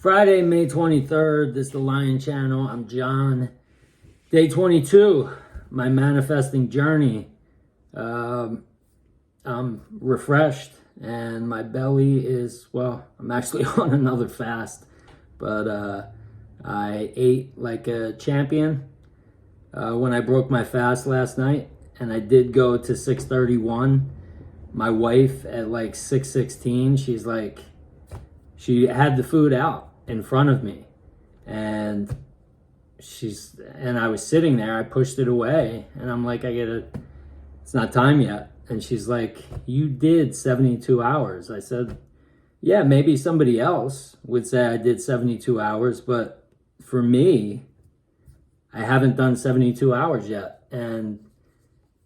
Friday, May 23rd. This is the Lion Channel. I'm John. Day 22, my manifesting journey. I'm refreshed and my belly is, well, I'm actually on another fast, but I ate like a champion when I broke my fast last night, and I did go to 6:31. My wife at like 6:16, she's like, she had the food out in front of me, and I was sitting there. I pushed it away, and I'm like, it's not time yet. And she's like, you did 72 hours. I said, yeah, maybe somebody else would say I did 72 hours, but for me, I haven't done 72 hours yet. And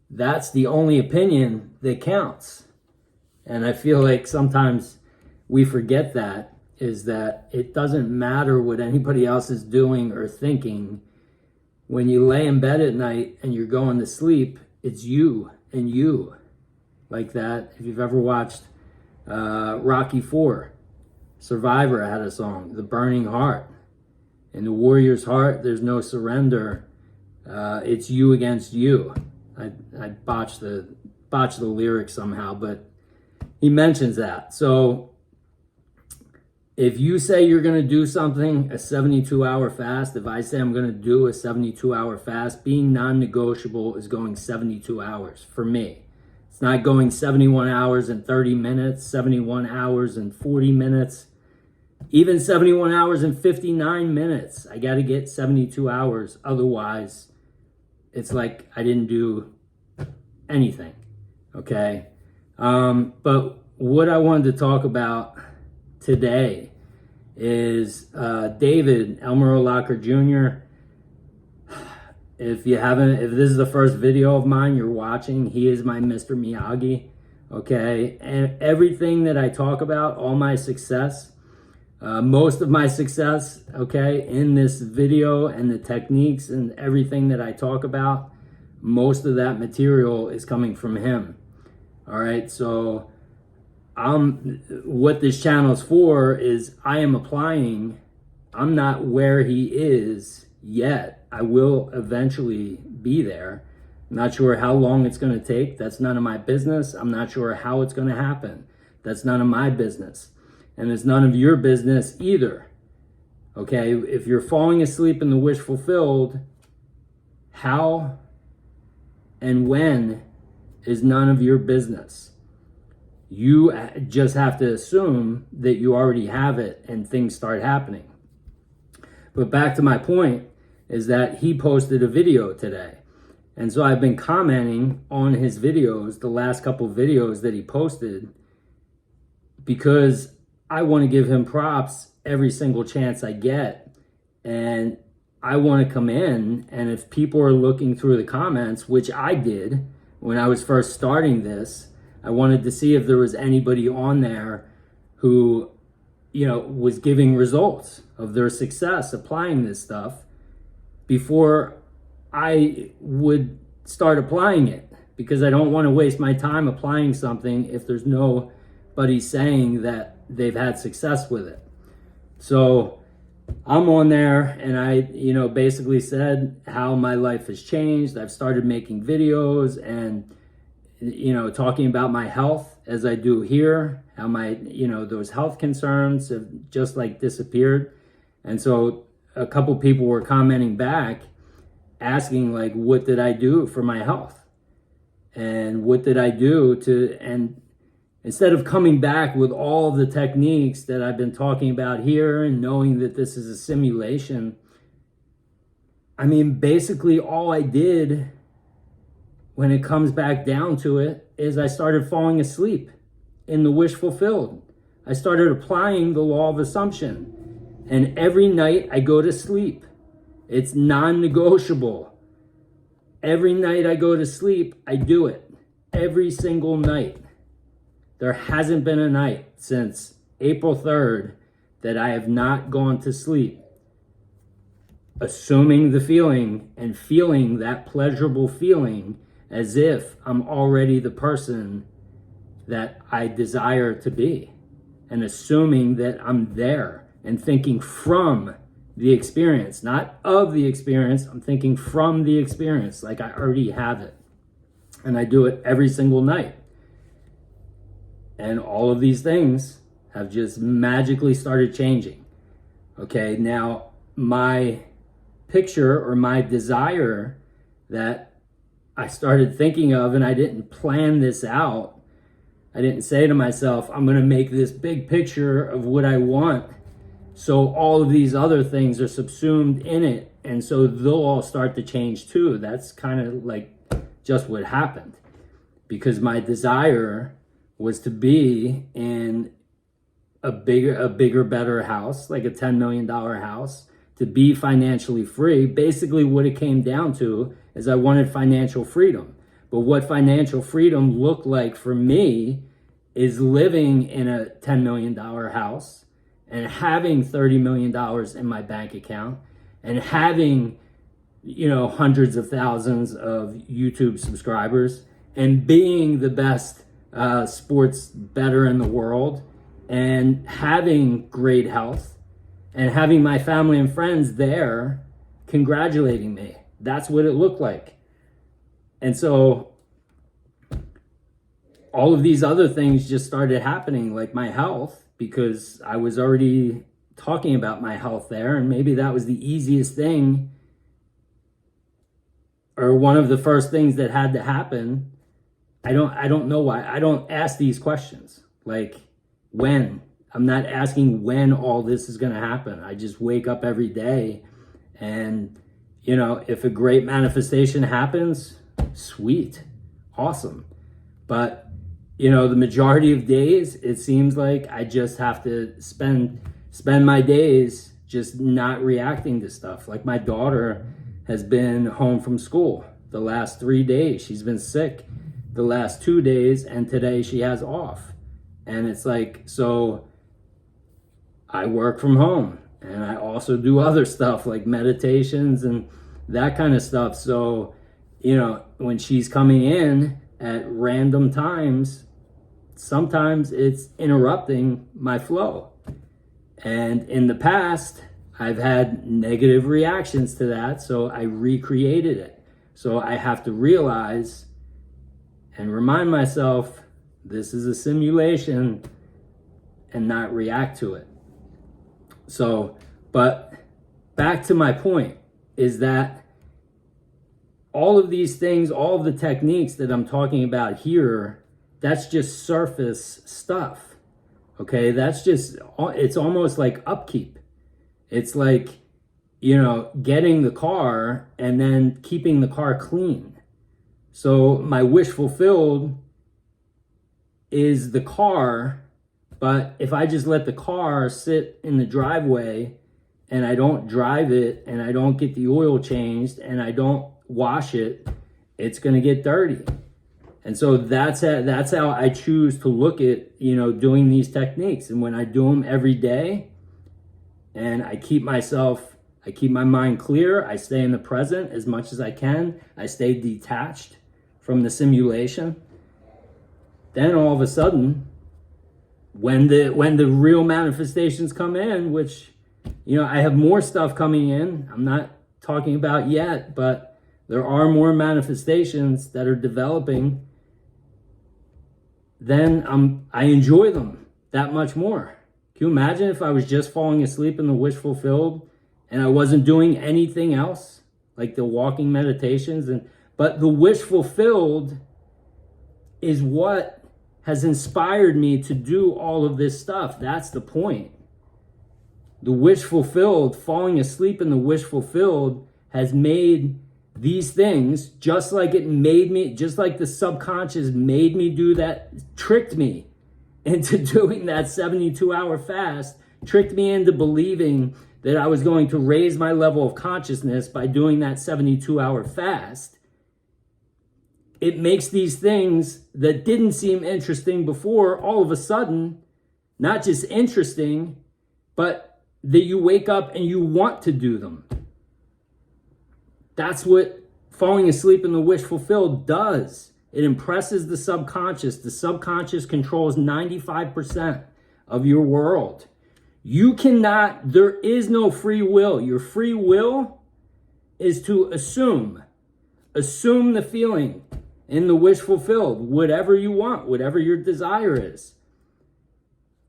that's the only opinion that counts. And I feel like sometimes we forget that, is that it doesn't matter what anybody else is doing or thinking. When you lay in bed at night and you're going to sleep, it's you and you. Like that, if you've ever watched Rocky IV, Survivor had a song, The Burning Heart. In the warrior's heart, there's no surrender. It's you against you. I botched the lyrics somehow, but he mentions that. So if you say you're going to do something, a 72-hour fast, if I say I'm going to do a 72-hour fast, being non-negotiable is going 72 hours for me. It's not going 71 hours and 30 minutes, 71 hours and 40 minutes, even 71 hours and 59 minutes. I got to get 72 hours. Otherwise, it's like I didn't do anything, okay? But what I wanted to talk about today is David Elmer Locker Jr. If this is the first video of mine you're watching, he is my Mr. Miyagi, okay? And everything that I talk about, all my success, most of my success, okay, in this video and the techniques and everything that I talk about, most of that material is coming from him, all right? So what this channel is for is I am applying. I'm not where he is yet. I will eventually be there. I'm not sure how long it's going to take. That's none of my business. I'm not sure how it's going to happen. That's none of my business. And it's none of your business either. Okay? If you're falling asleep in the wish fulfilled, how and when is none of your business. You just have to assume that you already have it and things start happening. But back to my point is that he posted a video today. And so I've been commenting on his videos, the last couple of videos that he posted, because I want to give him props every single chance I get. And I want to come in, and if people are looking through the comments, which I did when I was first starting this, I wanted to see if there was anybody on there who, was giving results of their success applying this stuff before I would start applying it, because I don't want to waste my time applying something if there's nobody saying that they've had success with it. So I'm on there, and I, basically said how my life has changed. I've started making videos and talking about my health as I do here, how my, those health concerns have just like disappeared. And so a couple people were commenting back asking like, what did I do for my health? And what did I do and instead of coming back with all of the techniques that I've been talking about here and knowing that this is a simulation, I mean, basically all I did when it comes back down to it is I started falling asleep in the wish fulfilled. I started applying the law of assumption. And every night I go to sleep. It's non-negotiable. Every night I go to sleep, I do it. Every single night. There hasn't been a night since April 3rd that I have not gone to sleep assuming the feeling and feeling that pleasurable feeling as if I'm already the person that I desire to be, and assuming that I'm there and thinking from the experience, not of the experience. I'm thinking from the experience, like I already have it. And I do it every single night. And all of these things have just magically started changing. Okay, now my picture or my desire that I started thinking of, and I didn't plan this out. I didn't say to myself, I'm going to make this big picture of what I want, so all of these other things are subsumed in it, and so they'll all start to change too. That's kind of like just what happened, because my desire was to be in a bigger, better house, like a $10 million house, to be financially free. Basically, what it came down to is I wanted financial freedom. But what financial freedom looked like for me is living in a $10 million house and having $30 million in my bank account and having, hundreds of thousands of YouTube subscribers and being the best sports bettor in the world and having great health and having my family and friends there congratulating me. That's what it looked like. And so all of these other things just started happening, like my health, because I was already talking about my health there, and maybe that was the easiest thing or one of the first things that had to happen. I don't know why. I don't ask these questions. Like, when? I'm not asking when all this is going to happen. I just wake up every day and, if a great manifestation happens, sweet, awesome. But, the majority of days, it seems like I just have to spend my days just not reacting to stuff. Like my daughter has been home from school the last 3 days. She's been sick the last 2 days, and today she has off. And it's like, so I work from home and I also do other stuff like meditations and that kind of stuff. So, when she's coming in at random times, sometimes it's interrupting my flow. And in the past, I've had negative reactions to that, so I recreated it. So I have to realize and remind myself, this is a simulation, and not react to it. So, but back to my point is that all of these things, all of the techniques that I'm talking about here, that's just surface stuff. Okay, that's just, it's almost like upkeep. It's like, getting the car and then keeping the car clean. So my wish fulfilled is the car, but if I just let the car sit in the driveway and I don't drive it and I don't get the oil changed and I don't wash it, it's going to get dirty. And so that's how I choose to look at, doing these techniques. And when I do them every day and I keep my mind clear, I stay in the present as much as I can, I stay detached from the simulation, then all of a sudden, when the real manifestations come in, which, I have more stuff coming in, I'm not talking about yet, but there are more manifestations that are developing, then I enjoy them that much more. Can you imagine if I was just falling asleep in the wish fulfilled and I wasn't doing anything else, like the walking meditations? But the wish fulfilled is what has inspired me to do all of this stuff. That's the point. The wish fulfilled, falling asleep in the wish fulfilled, has made these things, just like the subconscious made me do that, tricked me into doing that 72-hour fast, tricked me into believing that I was going to raise my level of consciousness by doing that 72-hour fast. It makes these things that didn't seem interesting before, all of a sudden, not just interesting, but that you wake up and you want to do them. That's what falling asleep in the wish fulfilled does. It impresses the subconscious. The subconscious controls 95% of your world. You cannot, there is no free will. Your free will is to assume the feeling in the wish fulfilled, whatever you want, whatever your desire is.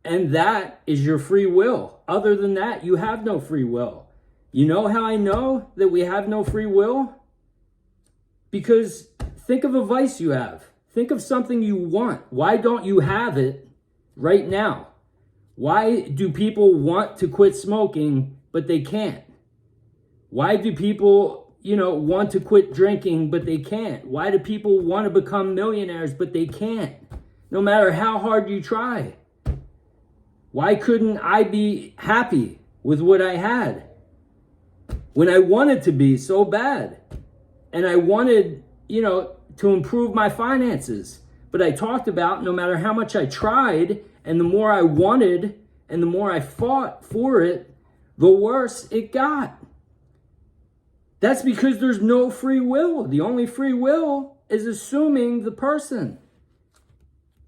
And that is your free will. Other than that, you have no free will. You know how I know that we have no free will? Because think of a vice you have. Think of something you want. Why don't you have it right now? Why do people want to quit smoking, but they can't? Why do people, want to quit drinking, but they can't? Why do people want to become millionaires, but they can't? No matter how hard you try. Why couldn't I be happy with what I had when I wanted to be so bad? And I wanted, to improve my finances. But I talked about no matter how much I tried, and the more I wanted, and the more I fought for it, the worse it got. That's because there's no free will. The only free will is assuming the person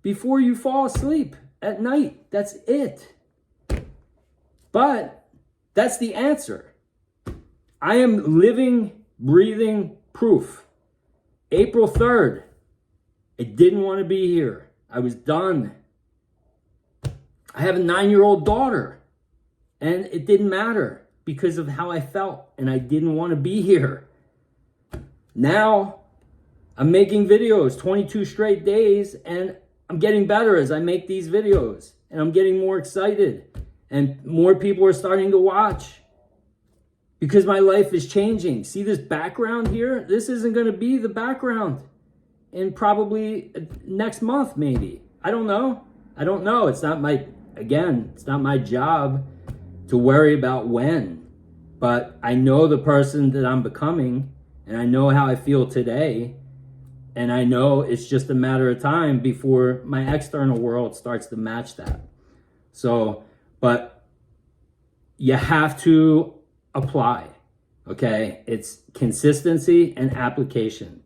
before you fall asleep at night. That's it. But that's the answer. I am living, breathing proof. April 3rd, I didn't want to be here. I was done. I have a 9-year-old daughter, and it didn't matter because of how I felt, and I didn't want to be here. Now, I'm making videos 22 straight days, and I'm getting better as I make these videos, and I'm getting more excited, and more people are starting to watch because my life is changing. See this background here? This isn't going to be the background in probably next month, maybe. I don't know. It's not my job to worry about when, but I know the person that I'm becoming, and I know how I feel today, and I know it's just a matter of time before my external world starts to match that. So, but you have to apply, okay? It's consistency and application.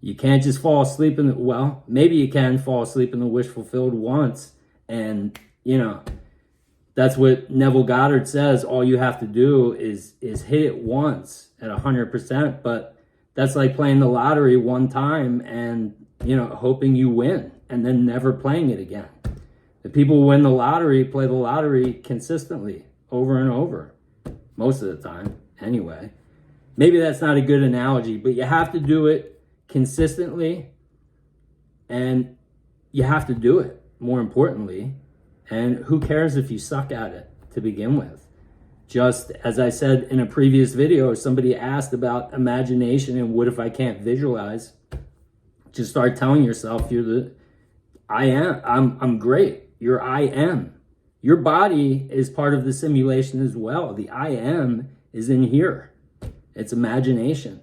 You can't just fall asleep maybe you can fall asleep in the wish fulfilled once, and that's what Neville Goddard says. All you have to do is hit it once at 100%, but that's like playing the lottery one time and hoping you win and then never playing it again. The people who win the lottery play the lottery consistently over and over, most of the time anyway. Maybe that's not a good analogy, but you have to do it consistently, and you have to do it, more importantly. And who cares if you suck at it to begin with? Just as I said in a previous video, somebody asked about imagination and what if I can't visualize? Just start telling yourself I'm great. Your I am. Your body is part of the simulation as well. The I am is in here. It's imagination.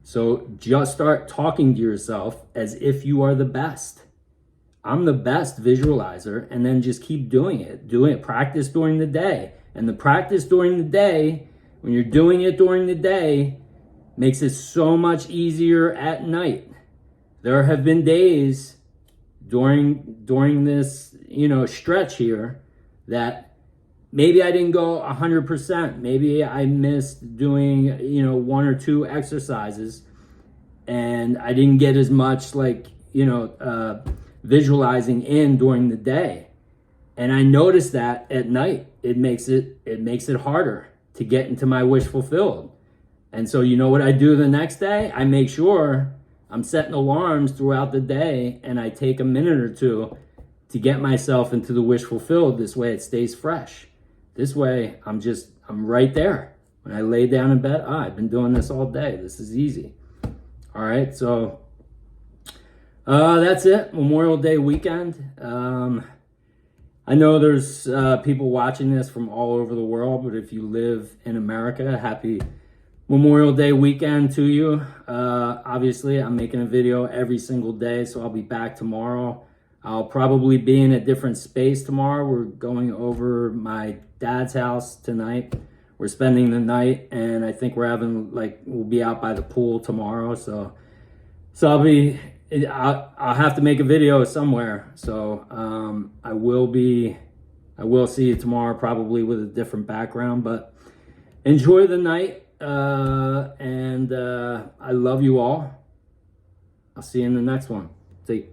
So just start talking to yourself as if you are the best. I'm the best visualizer, and then just keep doing it. Practice during the day. And the practice during the day, when you're doing it during the day, makes it so much easier at night. There have been days during this, stretch here that maybe I didn't go 100%. Maybe I missed doing, 1 or 2 exercises, and I didn't get as much visualizing in during the day. And I noticed that at night, it makes it harder to get into my wish fulfilled. And so you know what I do the next day? I make sure I'm setting alarms throughout the day, and I take a minute or two to get myself into the wish fulfilled. This way it stays fresh. This way I'm right there. When I lay down in bed, I've been doing this all day. This is easy. All right, so that's it. Memorial Day weekend. I know there's people watching this from all over the world, but if you live in America, happy Memorial Day weekend to you. Obviously, I'm making a video every single day, so I'll be back tomorrow. I'll probably be in a different space tomorrow. We're going over my dad's house tonight. We're spending the night, and I think we'll be out by the pool tomorrow. So I'll have to make a video somewhere. So I will be I will see you tomorrow, probably with a different background, but enjoy the night. And I love you all. I'll see you in the next one. See you.